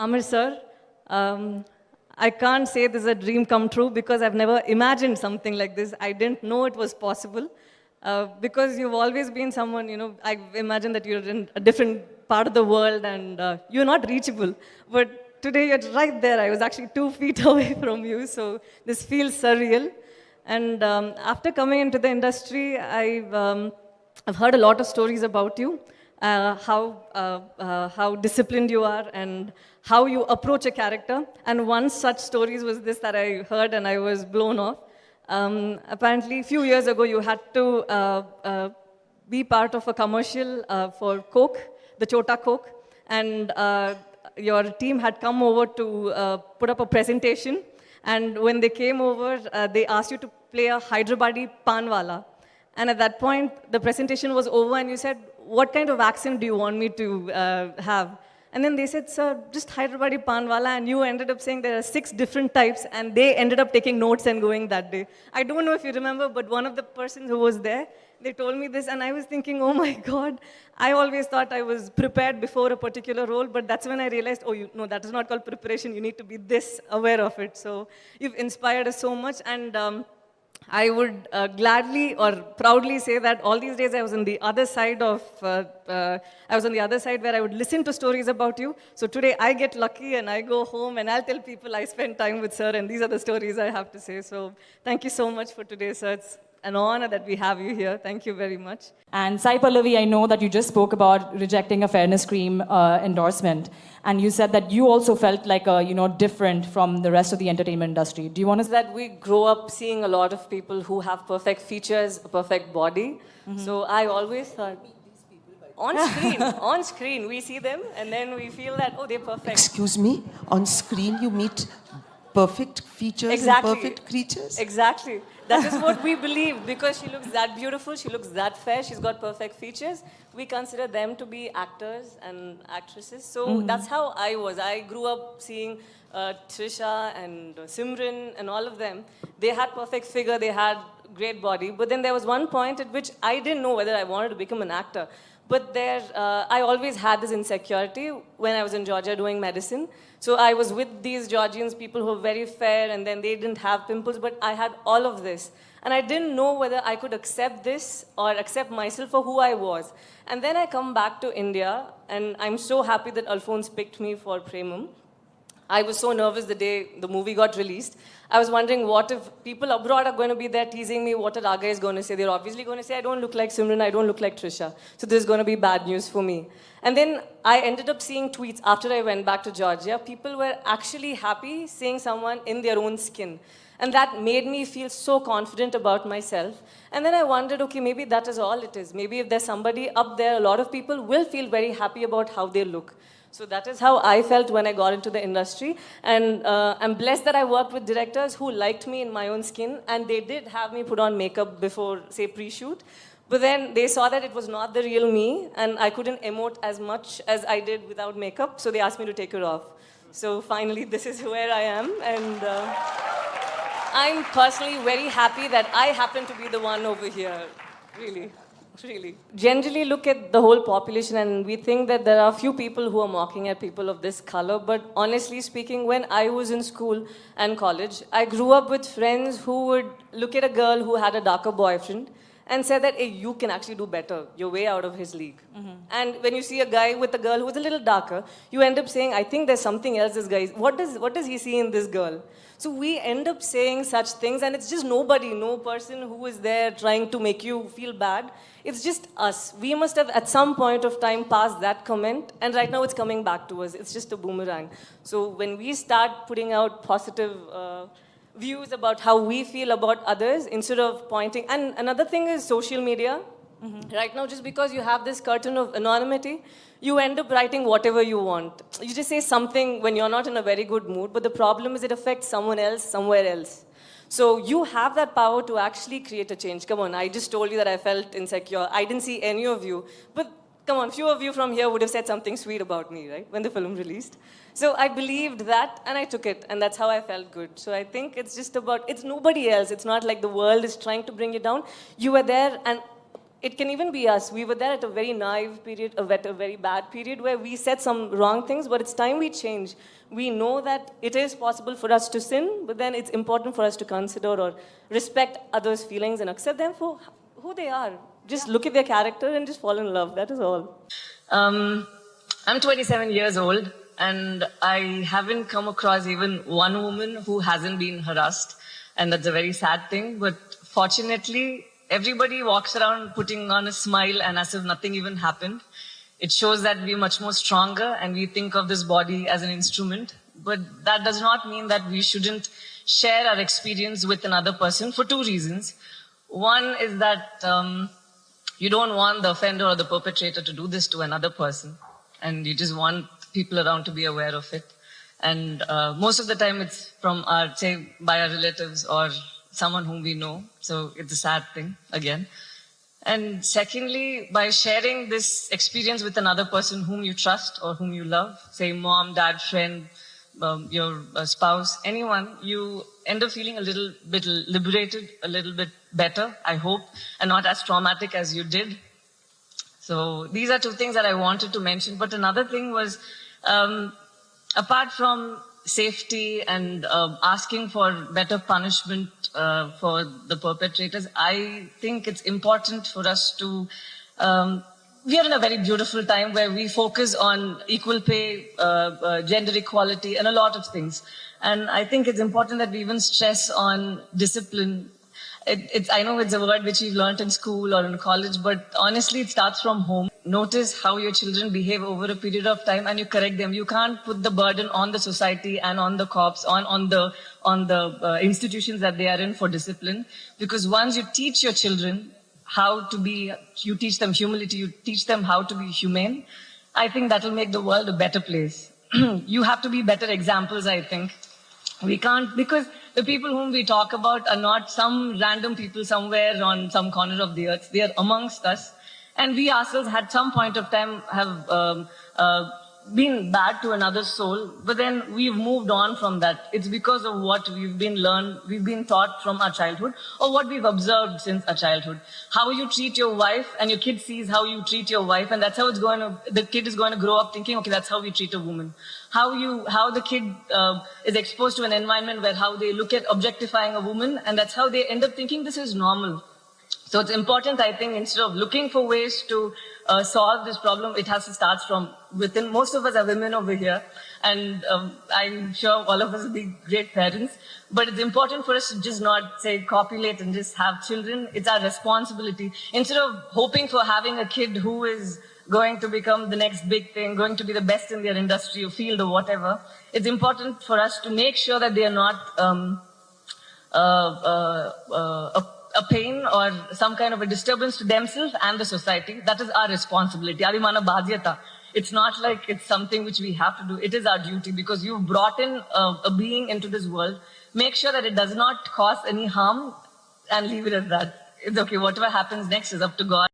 Amir sir, I can't say this is a dream come true because I've never imagined something like this. I didn't know it was possible. Because you've always been someone, I imagine that you're in a different part of the world and you're not reachable. But today you're right there. I was actually 2 feet away from you, so this feels surreal. And after coming into the industry, I've heard a lot of stories about you, how disciplined you are and how you approach a character. And one such stories was this that I heard and I was blown off. Apparently, a few years ago, you had to be part of a commercial for Coke, the Chota Coke, and your team had come over to put up a presentation. And when they came over, they asked you to play a Hyderabadi panwala. And at that point, the presentation was over, and you said, "What kind of accent do you want me to have?" And then they said, "Sir, just Hyderabadi panwala," and you ended up saying there are 6 different types, and they ended up taking notes and going that day. I don't know if you remember, but one of the persons who was there, they told me this, and I was thinking, oh my God, I always thought I was prepared before a particular role, but that's when I realized, no, that is not called preparation. You need to be this aware of it. So you've inspired us so much, and I would gladly or proudly say that all these days I was on the other side where I would listen to stories about you. So today I get lucky and I go home and I'll tell people I spent time with sir and these are the stories I have to say. So thank you so much for today, sir. It's an honor that we have you here. Thank you very much. And Sai Pallavi, I know that you just spoke about rejecting a fairness cream endorsement, and you said that you also felt like different from the rest of the entertainment industry. Do you want to? That we grow up seeing a lot of people who have perfect features, a perfect body. So I always thought, on screen, we see them, and then we feel that they're perfect. Excuse me, on screen you meet perfect features Exactly. and perfect creatures? Exactly. That is what we believe. Because she looks that beautiful, she looks that fair, she's got perfect features, we consider them to be actors and actresses. So that's how I was. I grew up seeing Trisha and Simran and all of them. They had perfect figure, they had great body. But then there was one point at which I didn't know whether I wanted to become an actor. But I always had this insecurity when I was in Georgia doing medicine. So I was with these Georgians, people who were very fair, and then they didn't have pimples, but I had all of this. And I didn't know whether I could accept this or accept myself for who I was. And then I come back to India, and I'm so happy that Alphonse picked me for Premam. I was so nervous the day the movie got released. I was wondering, what if people abroad are going to be there teasing me? What are our guys going to say? They're obviously going to say, I don't look like Simran, I don't look like Trisha. So this is going to be bad news for me. And then I ended up seeing tweets after I went back to Georgia. People were actually happy seeing someone in their own skin. And that made me feel so confident about myself. And then I wondered, okay, maybe that is all it is. Maybe if there's somebody up there, a lot of people will feel very happy about how they look. So that is how I felt when I got into the industry. And I'm blessed that I worked with directors who liked me in my own skin, and they did have me put on makeup before, say, pre-shoot. But then they saw that it was not the real me, and I couldn't emote as much as I did without makeup, so they asked me to take it off. So finally, this is where I am, and I'm personally very happy that I happen to be the one over here, really. Really. Generally look at the whole population and we think that there are few people who are mocking at people of this color, but honestly speaking, when I was in school and college, I grew up with friends who would look at a girl who had a darker boyfriend and say that, hey, you can actually do better. You're way out of his league. And when you see a guy with a girl who's a little darker, you end up saying, I think there's something else this guy is. What does he see in this girl? So we end up saying such things, and it's just nobody, no person who is there trying to make you feel bad. It's just us. We must have, at some point of time, passed that comment, and right now it's coming back to us. It's just a boomerang. So when we start putting out positive views about how we feel about others, instead of pointing, and another thing is social media. Right now, just because you have this curtain of anonymity, you end up writing whatever you want. You just say something when you're not in a very good mood, but the problem is it affects someone else, somewhere else. So you have that power to actually create a change. Come on, I just told you that I felt insecure. I didn't see any of you. But come on, few of you from here would have said something sweet about me, right? When the film released. So I believed that and I took it. And that's how I felt good. So I think it's just about, it's nobody else. It's not like the world is trying to bring you down. You were there and it can even be us. We were there at a very naive period, at a very bad period where we said some wrong things, but it's time we change. We know that it is possible for us to sin, but then it's important for us to consider or respect others' feelings and accept them for who they are. Just look at their character and just fall in love. That is all. I'm 27 years old, and I haven't come across even one woman who hasn't been harassed, and that's a very sad thing. But fortunately, everybody walks around putting on a smile and as if nothing even happened. It shows that we're much more stronger and we think of this body as an instrument. But that does not mean that we shouldn't share our experience with another person for two reasons. One is that you don't want the offender or the perpetrator to do this to another person, and you just want people around to be aware of it. And most of the time it's from our, say, by our relatives or someone whom we know. So it's a sad thing, again. And secondly, by sharing this experience with another person whom you trust or whom you love, say mom, dad, friend, your spouse, anyone, you end up feeling a little bit liberated, a little bit better, I hope, and not as traumatic as you did. So these are two things that I wanted to mention. But another thing was, apart from safety and asking for better punishment for the perpetrators, I think it's important for us to, we are in a very beautiful time where we focus on equal pay, gender equality, and a lot of things. And I think it's important that we even stress on discipline. I know it's a word which you've learned in school or in college, but honestly, it starts from home. Notice how your children behave over a period of time and you correct them. You can't put the burden on the society and on the cops, on the institutions that they are in for discipline. Because once you teach your children how to be, you teach them humility, you teach them how to be humane, I think that will make the world a better place. You have to be better examples, I think. We can't, because the people whom we talk about are not some random people somewhere on some corner of the earth. They are amongst us. And we ourselves at some point of time have been bad to another soul, but then we've moved on from that. It's because of what we've been taught from our childhood, or what we've observed since our childhood. How you treat your wife, and your kid sees how you treat your wife, and that's how the kid is going to grow up thinking, okay, that's how we treat a woman. How the kid is exposed to an environment where how they look at objectifying a woman, and that's how they end up thinking this is normal. So it's important, I think, instead of looking for ways to solve this problem, it has to start from within. Most of us are women over here, and I'm sure all of us will be great parents. But it's important for us to just not, say, copulate and just have children. It's our responsibility. Instead of hoping for having a kid who is going to become the next big thing, going to be the best in their industry or field or whatever, it's important for us to make sure that they are not a pain or some kind of a disturbance to themselves and the society. That is our responsibility. Adi mana badhyata. It's not like it's something which we have to do. It is our duty, because you've brought in a being into this world. Make sure that it does not cause any harm and leave it at that. It's okay. Whatever happens next is up to God.